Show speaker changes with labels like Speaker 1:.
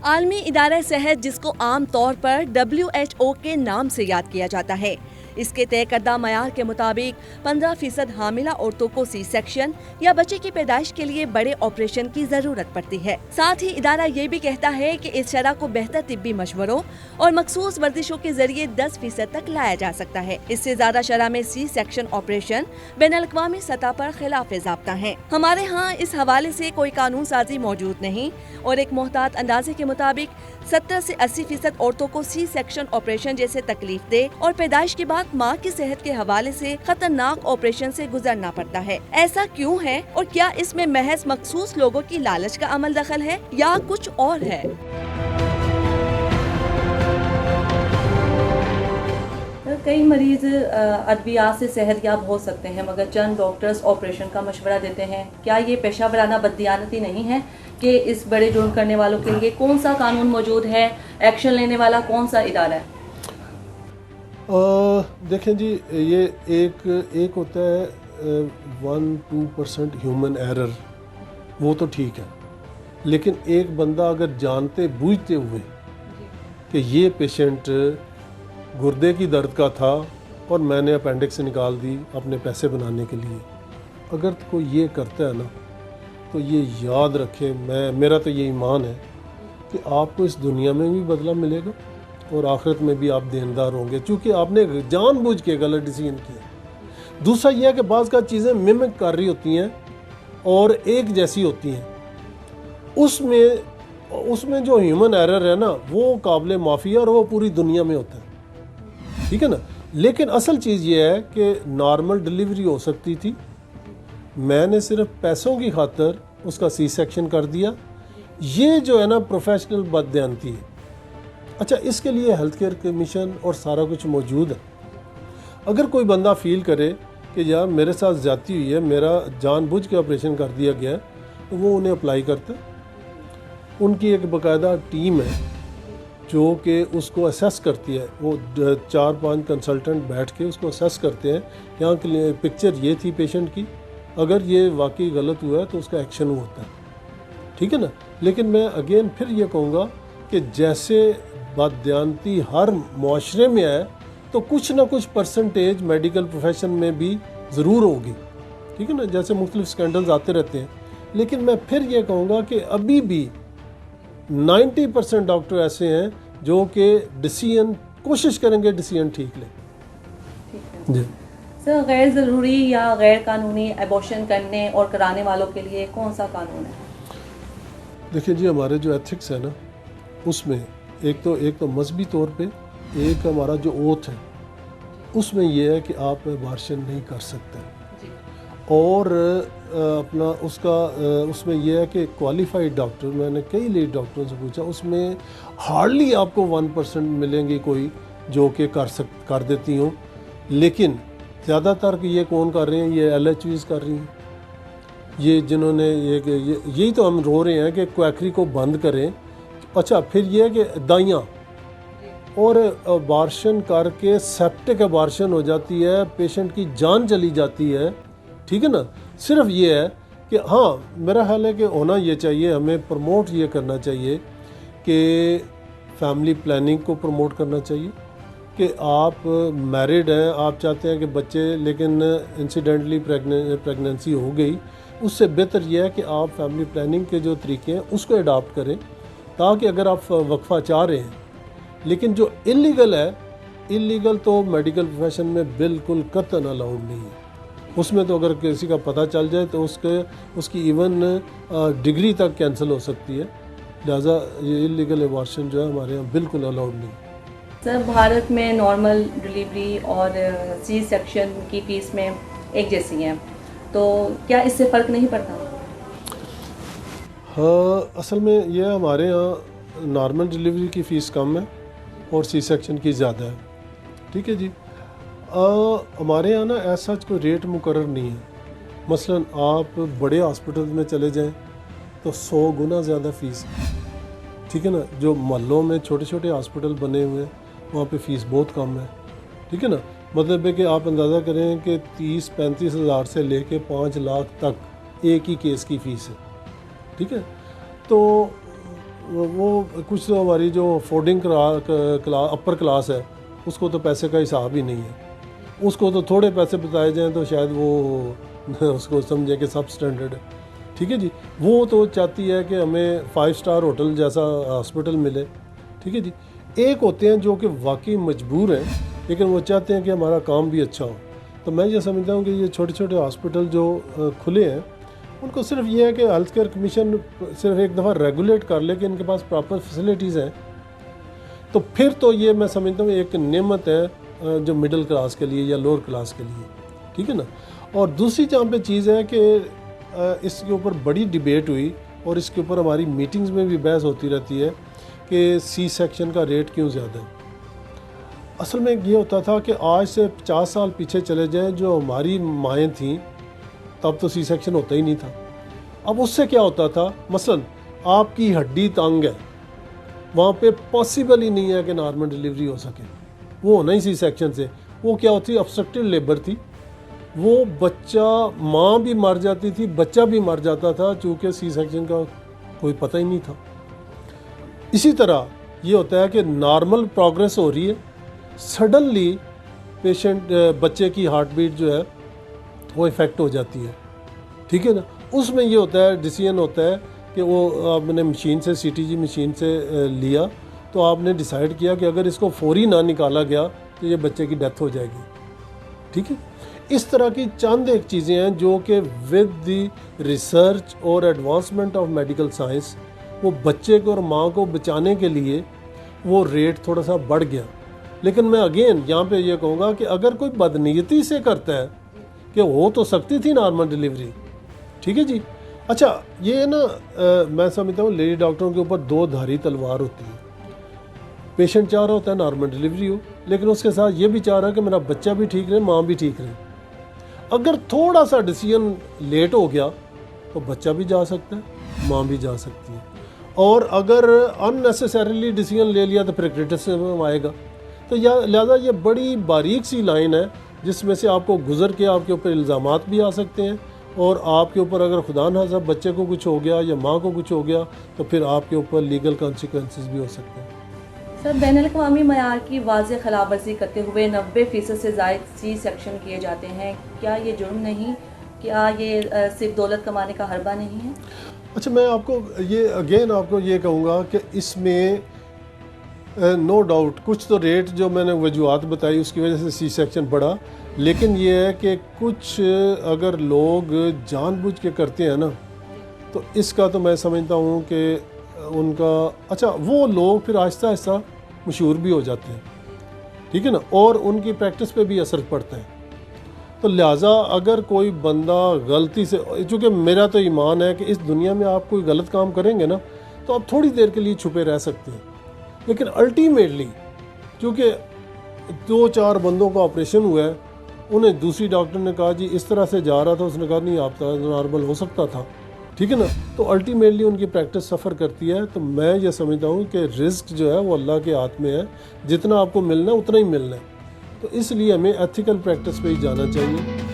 Speaker 1: عالمی ادارہ صحت جس کو عام طور پر WHO کے نام سے یاد کیا جاتا ہے، اس کے طے کردہ معیار کے مطابق 15% حاملہ عورتوں کو سی سیکشن یا بچے کی پیدائش کے لیے بڑے آپریشن کی ضرورت پڑتی ہے۔ ساتھ ہی ادارہ یہ بھی کہتا ہے کہ اس شرح کو بہتر طبی مشوروں اور مخصوص ورزشوں کے ذریعے 10% تک لایا جا سکتا ہے۔ اس سے زیادہ شرح میں سی سیکشن آپریشن بین الاقوامی سطح پر خلاف ضابطہ ہیں۔ ہمارے ہاں اس حوالے سے کوئی قانون سازی موجود نہیں اور ایک محتاط اندازے کے مطابق 70 سے 80% عورتوں کو سی سیکشن آپریشن جیسے تکلیف دہ اور پیدائش کے بعد ماں کی صحت کے حوالے سے خطرناک آپریشن سے گزرنا پڑتا ہے۔ ایسا کیوں ہے اور کیا اس میں محض مخصوص لوگوں کی لالچ کا عمل دخل ہے یا کچھ اور ہے؟
Speaker 2: کئی مریض ادویات سے صحت یاب ہو سکتے ہیں مگر چند ڈاکٹرز آپریشن کا مشورہ دیتے ہیں۔ کیا یہ پیشہ ورانہ بددیانتی نہیں ہے کہ اس بڑے جرم کرنے والوں کے لیے کون سا قانون موجود ہے، ایکشن لینے والا کون سا ادارہ ہے؟
Speaker 3: دیکھیں جی، یہ ایک ہوتا ہے 1-2% ہیومن ایرر، وہ تو ٹھیک ہے، لیکن ایک بندہ اگر جانتے بوجھتے ہوئے کہ یہ پیشنٹ گردے کی درد کا تھا اور میں نے اپینڈکس نکال دی اپنے پیسے بنانے کے لیے، اگر کوئی یہ کرتا ہے نا تو یہ یاد رکھے، میرا تو یہ ایمان ہے کہ آپ کو اس دنیا میں بھی بدلہ ملے گا اور آخرت میں بھی آپ دیندار ہوں گے، چونکہ آپ نے جان بوجھ کے غلط ڈیسیژن کیا۔ دوسرا یہ ہے کہ بعض کا چیزیں ممک کر رہی ہوتی ہیں اور ایک جیسی ہوتی ہیں، اس میں جو ہیومن ایرر ہے نا وہ قابل معافی ہے اور وہ پوری دنیا میں ہوتا ہے، ٹھیک ہے نا۔ لیکن اصل چیز یہ ہے کہ نارمل ڈلیوری ہو سکتی تھی، میں نے صرف پیسوں کی خاطر اس کا سی سیکشن کر دیا، یہ جو ہے نا پروفیشنل بددیانتی ہے۔ اچھا، اس کے لیے ہیلتھ کیئر کمیشن اور سارا کچھ موجود ہے۔ اگر کوئی بندہ فیل کرے کہ یار میرے ساتھ زیادتی ہوئی ہے، میرا جان بوجھ کے آپریشن کر دیا گیا ہے، تو وہ انہیں اپلائی کرتے ہیں۔ ان کی ایک باقاعدہ ٹیم ہے جو کہ اس کو اسیس کرتی ہے، وہ 4-5 کنسلٹنٹ بیٹھ کے اس کو اسیس کرتے ہیں، یہاں پکچر یہ تھی پیشنٹ کی، اگر یہ واقعی غلط ہوا ہے تو اس کا ایکشن ہوتا ہے، ٹھیک ہے نا۔ لیکن میں اگین پھر یہ کہوں گا کہ جیسے بددیانتی ہر معاشرے میں ہے تو کچھ نہ کچھ پرسنٹیج میڈیکل پروفیشن میں بھی ضرور ہوگی، ٹھیک ہے نا، جیسے مختلف سکینڈلز آتے رہتے ہیں۔ لیکن میں پھر یہ کہوں گا کہ ابھی بھی 90% ڈاکٹر ایسے ہیں جو کہ ڈیسیژن کوشش کریں گے ڈیسیژن ٹھیک لیں۔ جی
Speaker 2: سر، غیر ضروری یا غیر قانونی ایبورشن کرنے اور کرانے والوں کے لیے کون سا قانون ہے؟
Speaker 3: دیکھیں جی، ہمارے جو ایتھکس ہے نا اس میں ایک تو مذہبی طور پہ، ایک ہمارا جو اوتھ ہے اس میں یہ ہے کہ آپ ایبارشن نہیں کر سکتے، اور اپنا اس میں یہ ہے کہ کوالیفائڈ ڈاکٹر، میں نے کئی لیڈ ڈاکٹروں سے پوچھا، اس میں ہارڈلی آپ کو 1% ملیں گی کوئی جو کہ کر دیتی ہوں، لیکن زیادہ تر کہ یہ کون کر رہے ہیں، یہ LHVs کر رہی ہیں، یہ جنہوں نے یہی تو ہم رو رہے ہیں کہ کویکری کو بند کریں۔ اچھا، پھر یہ ہے کہ دائیاں اور ابارشن کر کے سیپٹک ابارشن ہو جاتی ہے، پیشنٹ کی جان چلی جاتی ہے، ٹھیک ہے نا۔ صرف یہ ہے کہ ہاں میرا خیال ہے کہ ہونا یہ چاہیے، ہمیں پروموٹ یہ کرنا چاہیے کہ فیملی پلاننگ کو پروموٹ کرنا چاہیے کہ آپ میرڈ ہیں، آپ چاہتے ہیں کہ بچے، لیکن انسیڈنٹلی پریگننسی ہو گئی، اس سے بہتر یہ ہے کہ آپ فیملی پلاننگ کے جو طریقے ہیں اس کو اڈاپٹ کریں، تاکہ اگر آپ وقفہ چاہ رہے ہیں، لیکن جو انلیگل تو میڈیکل پروفیشن میں بالکل قطعاً الاؤڈ نہیں ہے۔ اس میں تو اگر کسی کا پتہ چل جائے تو اس کی ایون ڈگری تک کینسل ہو سکتی ہے، لہٰذا یہ انلیگل ایبارشن جو ہے ہمارے یہاں بالکل الاؤڈ نہیں ہے۔
Speaker 2: سر، بھارت میں نارمل ڈلیوری اور سی سیکشن کی فیس میں ایک جیسی ہیں، تو کیا اس سے فرق نہیں پڑتا؟
Speaker 3: ہاں، اصل میں یہ ہمارے ہاں نارمل ڈلیوری کی فیس کم ہے اور سی سیکشن کی زیادہ ہے، ٹھیک ہے جی۔ ہمارے یہاں نا ایسا کوئی ریٹ مقرر نہیں ہے، مثلا آپ بڑے ہاسپٹل میں چلے جائیں تو 100 گنا زیادہ فیس ہے، ٹھیک ہے نا۔ جو محلوں میں چھوٹے چھوٹے ہاسپٹل بنے ہوئے ہیں وہاں پہ فیس بہت کم ہے، ٹھیک ہے نا۔ مطلب ہے کہ آپ اندازہ کریں کہ 30-35 ہزار سے لے کے 5 لاکھ تک ایک ہی کیس کی فیس ہے، ٹھیک ہے۔ تو وہ کچھ تو ہماری جو افورڈنگ اپر کلاس ہے اس کو تو پیسے کا حساب ہی نہیں ہے، اس کو تو تھوڑے پیسے بتائے جائیں تو شاید وہ اس کو سمجھے کہ سب سٹینڈرڈ ہے، ٹھیک ہے جی. وہ تو چاہتی ہے کہ ہمیں 5 اسٹار ہوٹل جیسا ہاسپٹل ملے، ٹھیک ہے جی. ایک ہوتے ہیں جو کہ واقعی مجبور ہیں لیکن وہ چاہتے ہیں کہ ہمارا کام بھی اچھا ہو. تو میں یہ سمجھتا ہوں کہ یہ چھوٹے چھوٹے ہاسپٹل جو کھلے ہیں ان کو صرف یہ ہے کہ ہیلتھ کیئر کمیشن صرف ایک دفعہ ریگولیٹ کر لے کہ ان کے پاس پراپر فیسلٹیز ہیں، تو پھر تو یہ میں سمجھتا ہوں ایک نعمت ہے جو مڈل کلاس کے لیے یا لوور کلاس کے لیے، ٹھیک ہے نا. اور دوسری جہاں پہ چیز ہے کہ اس کے اوپر بڑی ڈیبیٹ ہوئی اور اس کے اوپر ہماری میٹنگز میں بھی بحث ہوتی رہتی ہے کہ سی سیکشن کا ریٹ کیوں زیادہ ہے. اصل میں یہ ہوتا تھا کہ آج سے 50 سال پیچھے چلے جائیں، جو ہماری مائیں تھیں تب تو سی سیکشن ہوتا ہی نہیں تھا. اب اس سے کیا ہوتا تھا، مثلا آپ کی ہڈی تنگ ہے، وہاں پہ پاسبل ہی نہیں ہے کہ نارمل ڈیلیوری ہو سکے، وہ ہونا ہی سی سیکشن سے. وہ کیا ہوتی، obstructed لیبر تھی، وہ بچہ ماں بھی مر جاتی تھی، بچہ بھی مر جاتا تھا، چونکہ سی سیکشن کا کوئی پتہ ہی نہیں تھا. اسی طرح یہ ہوتا ہے کہ نارمل پروگریس ہو رہی ہے، سڈنلی پیشنٹ بچے کی ہارٹ بیٹ جو ہے وہ افیکٹ ہو جاتی ہے، ٹھیک ہے نا. اس میں یہ ہوتا ہے، ڈیسیژن ہوتا ہے کہ وہ آپ نے مشین سے CTG مشین سے لیا تو آپ نے ڈیسائیڈ کیا کہ اگر اس کو فوری نہ نکالا گیا تو یہ بچے کی ڈیتھ ہو جائے گی، ٹھیک ہے. اس طرح کی چند ایک چیزیں ہیں جو کہ ود دی ریسرچ اور ایڈوانسمنٹ آف میڈیکل سائنس وہ بچے کو اور ماں کو بچانے کے لیے وہ ریٹ تھوڑا سا بڑھ گیا. لیکن میں اگین یہاں پہ یہ کہوں گا کہ اگر کوئی بدنیتی سے کرتا ہے کہ ہو تو سکتی تھی نارمل ڈیلیوری، ٹھیک ہے جی. اچھا یہ نا میں سمجھتا ہوں لیڈی ڈاکٹروں کے اوپر 2 دھاری تلوار ہوتی ہے. پیشنٹ چاہ رہا ہوتا ہے نارمل ڈیلیوری ہو، لیکن اس کے ساتھ یہ بھی چاہ رہا ہے کہ میرا بچہ بھی ٹھیک رہے، ماں بھی ٹھیک رہے. اگر تھوڑا سا ڈیسیژن لیٹ ہو گیا تو بچہ بھی جا سکتا ہے، ماں بھی جا سکتی ہے. اور اگر ان نیسیسریلی ڈیسیژن لے لیا تو پھر کرٹیسزم آئے گا. تو لہٰذا یہ بڑی باریک سی لائن ہے جس میں سے آپ کو گزر کے آپ کے اوپر الزامات بھی آ سکتے ہیں، اور آپ کے اوپر اگر خدا نہ خواستہ بچے کو کچھ ہو گیا یا ماں کو کچھ ہو گیا تو پھر آپ کے اوپر لیگل کانسیکوینسز بھی ہو سکتے ہیں.
Speaker 2: سر، بین الاقوامی معیار کی واضح خلاف ورزی کرتے ہوئے 90% سے زائد سی سیکشن کیے جاتے ہیں، کیا یہ جرم نہیں؟ کیا یہ صرف دولت کمانے کا حربہ نہیں ہے؟
Speaker 3: اچھا میں آپ کو یہ اگین آپ کو یہ کہوں گا کہ اس میں نو ڈاؤٹ کچھ تو ریٹ جو میں نے وجوہات بتائی اس کی وجہ سے سی سیکشن بڑھا، لیکن یہ ہے کہ کچھ اگر لوگ جان بوجھ کے کرتے ہیں نا تو اس کا تو میں سمجھتا ہوں کہ ان کا اچھا وہ لوگ پھر آہستہ آہستہ مشہور بھی ہو جاتے ہیں، ٹھیک ہے نا، اور ان کی پریکٹس پہ بھی اثر پڑتا ہے. تو لہٰذا اگر کوئی بندہ غلطی سے، چونکہ میرا تو ایمان ہے کہ اس دنیا میں آپ کوئی غلط کام کریں گے نا تو آپ تھوڑی دیر کے لیے چھپے رہ سکتے ہیں، لیکن الٹیمیٹلی چونکہ 2-4 بندوں کا آپریشن ہوا ہے، انہیں دوسری ڈاکٹر نے کہا جی اس طرح سے جا رہا تھا، اس نے کہا نہیں آپ نارمل ہو سکتا تھا، ٹھیک ہے نا. تو الٹیمیٹلی ان کی پریکٹس سفر کرتی ہے. تو میں یہ سمجھتا ہوں کہ رزق جو ہے وہ اللہ کے ہاتھ میں ہے، جتنا آپ کو ملنا ہے اتنا ہی ملنا ہے. تو اس لیے ہمیں ایتھیکل پریکٹس پہ ہی جانا چاہیے.